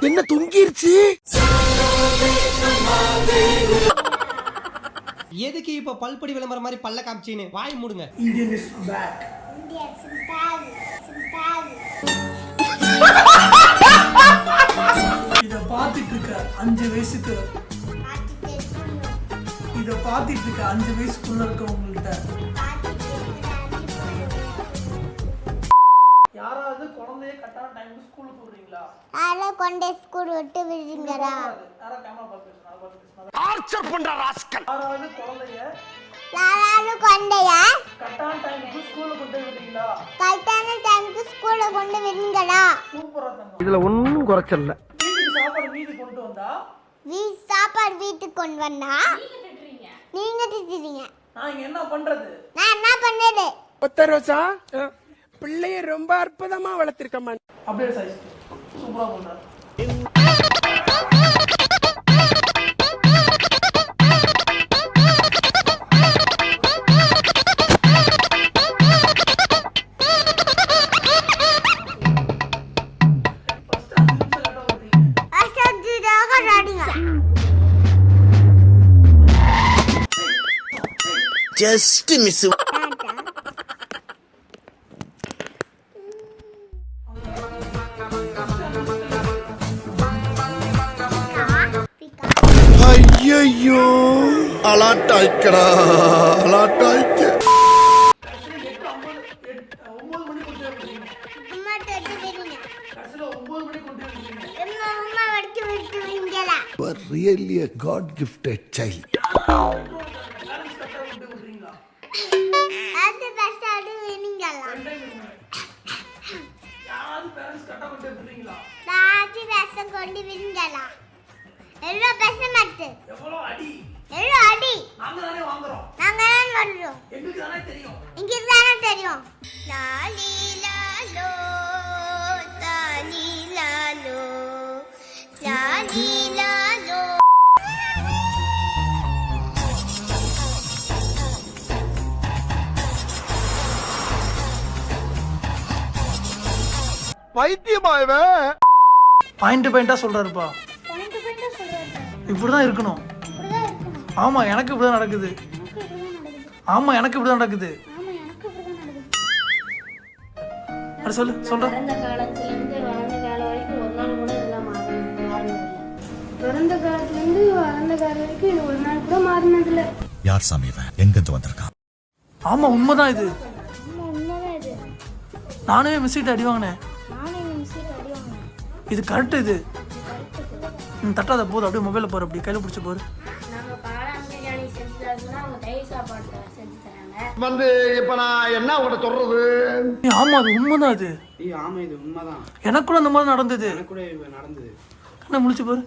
என்ன தொங்கிருச்சு? எதுக்கு இப்ப பல்படி விளம்பரம் மாதிரி பல்ல காமிச்சின்னு வாய் மூடுங்க. Indian is back. இத பாத்துட்டு இருக்க 5 வயசுக்கு இருக்கவங்கள்ட்ட யாராவது குழந்தைய கரெக்டான டைம்க்கு ஸ்கூலுக்கு விடுறீங்களா? கொண்டே ஸ்கூல் விட்டு விடுறீங்களா? யாரா கேமரா பார்த்து பேசுறாங்க. டார்ச்சர் பண்ற ராஸ்கல். யாராவது குழந்தைய கரெக்டான டைம்க்கு ஸ்கூலுக்கு கொண்டு விடுறீங்களா? சூப்பரா தங்க. இதுல ஒண்ணும் குறைச்சல்ல. வீட்டுக்கு சாப்பாடு வீட்டுக்கு கொண்டு வந்தா நீங்க திட்டுறீங்க. நான் இங்க என்ன பண்றது? நான் என்ன பண்ணது? ஒத்த ரோசா பிள்ளைய ரொம்ப அற்புதமா வளர்த்திருக்கமா. அப்படியே சைஸ் சூப்பரா பண்றாரு. Just miss. ஐயோ அலாட்டாய்க்கடா அலாட்டாய்க்க. 9 really a God gifted child. பைத்தியமாயவே பாயிண்டா சொல்றாருப்பா. இப்படிதான் இருக்கணும். ஆமா எனக்கு இப்படிதான் நடக்குது. சொல்ற பிறந்த காலத்துல இருந்து வளர்ந்த காலம் வரைக்கும் இது ஒரு நாள் கூட மாறினதில்ல. யார் சாமி எங்க இருந்து வந்திருக்கான்? ஆமா உண்மைதான் இது. நானே மிஸ்ஸிட்டு அடி வாங்கினேன். இது கரெக்ட். இது தட்டாத போது அப்படியே மொபைல போற அப்படி கையில பிடிச்ச போரு. வந்து இப்ப நான் என்ன உங்களை சொல்றது? ஆமா அது உண்மைதான். அது ஆமா இது உண்மைதான். எனக்கு கூட அந்த மாதிரி நடந்தது. என்ன முழிச்சு பாரு.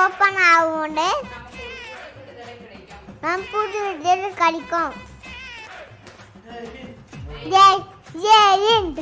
ஓபன் ஆகும்போது நான் புது கிடைக்கும். ஜெய் ஹிந்த்.